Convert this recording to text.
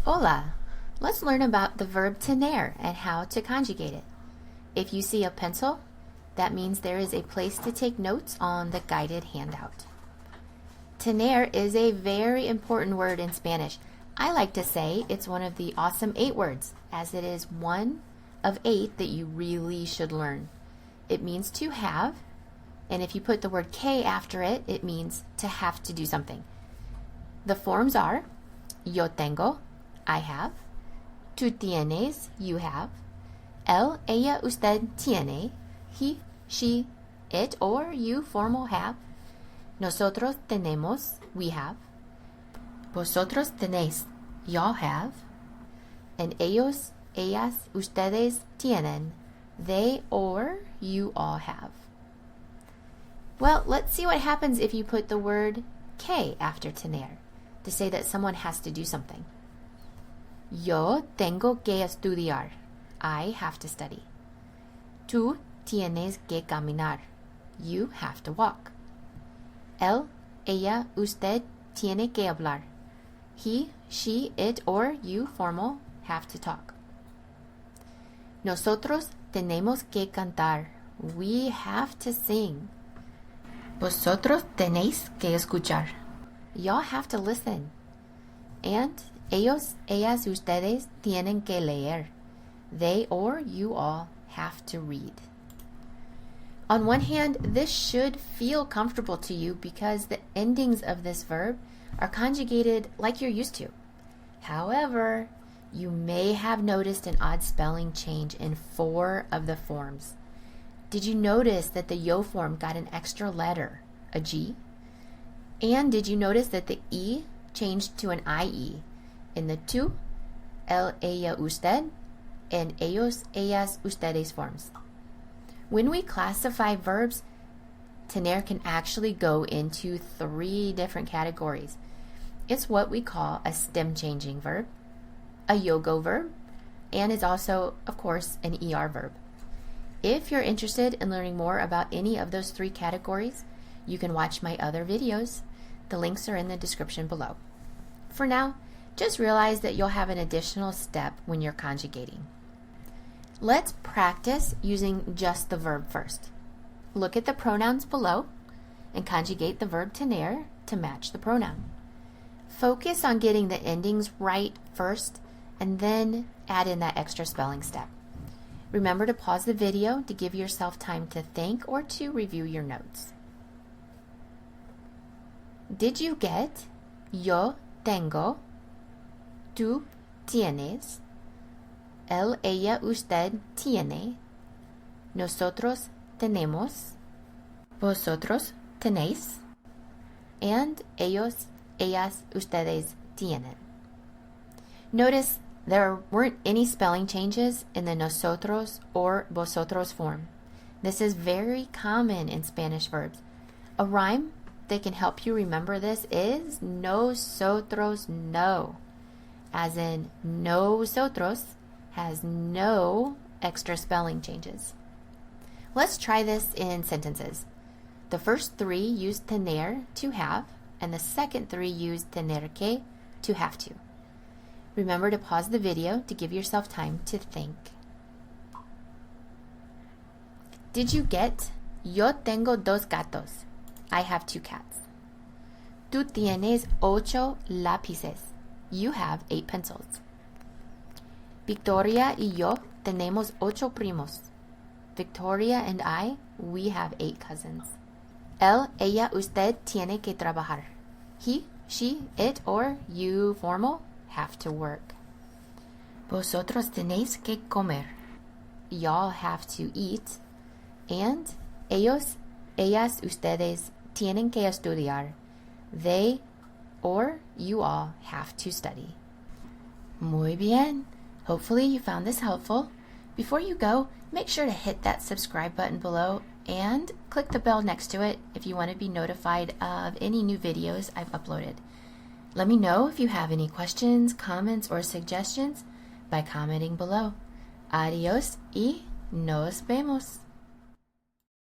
Hola! Let's learn about the verb tener and how to conjugate it. If you see a pencil, that means there is a place to take notes on the guided handout. Tener is a very important word in Spanish. I like to say it's one of the awesome 8 words, as it is one of 8 that you really should learn. It means to have, and if you put the word que after it, it means to have to do something. The forms are yo tengo, I have, tú tienes, you have, él, ella, usted tiene, he, she, it, or you formal have, nosotros tenemos, we have, vosotros tenéis, y'all have, and ellos, ellas, ustedes tienen, they or you all have. Well, let's see what happens if you put the word que after tener to say that someone has to do something. Yo tengo que estudiar. I have to study. Tú tienes que caminar. You have to walk. Él, ella, usted tiene que hablar. He, she, it, or you, formal, have to talk. Nosotros tenemos que cantar. We have to sing. Vosotros tenéis que escuchar. Y'all have to listen. And ellos, ellas, ustedes tienen que leer. They or you all have to read. On one hand, this should feel comfortable to you because the endings of this verb are conjugated like you're used to. However, you may have noticed an odd spelling change in 4 of the forms. Did you notice that the yo form got an extra letter, a G? And did you notice that the E changed to an IE in the tú, él, ella, usted, and ellos, ellas, ustedes forms? When we classify verbs, tener can actually go into 3 different categories. It's what we call a stem-changing verb, a yo-go verb, and is also, of course, an ER verb. If you're interested in learning more about any of those 3 categories, you can watch my other videos. The links are in the description below. For now, just realize that you'll have an additional step when you're conjugating. Let's practice using just the verb first. Look at the pronouns below and conjugate the verb tener to match the pronoun. Focus on getting the endings right first and then add in that extra spelling step. Remember to pause the video to give yourself time to think or to review your notes. Did you get yo tengo, tú tienes, él, ella, usted tiene, nosotros tenemos, vosotros tenéis, and ellos, ellas, ustedes tienen? Notice there weren't any spelling changes in the nosotros or vosotros form. This is very common in Spanish verbs. A rhyme that can help you remember this is nosotros no, as in nosotros has no extra spelling changes. Let's try this in sentences. The first 3 use tener, to have, and the second 3 use tener que, to have to. Remember to pause the video to give yourself time to think. Did you get yo tengo 2 gatos? I have 2 cats. Tú tienes 8 lápices. You have 8 pencils. Victoria y yo tenemos 8 primos. Victoria and I, we have 8 cousins. Él, ella, usted tiene que trabajar. He, she, it, or you, formal, have to work. Vosotros tenéis que comer. Y'all have to eat. And ellos, ellas, ustedes tienen que estudiar. They or you all have to study. Muy bien. Hopefully you found this helpful. Before you go, make sure to hit that subscribe button below and click the bell next to it if you want to be notified of any new videos I've uploaded. Let me know if you have any questions, comments, or suggestions by commenting below. Adiós y nos vemos.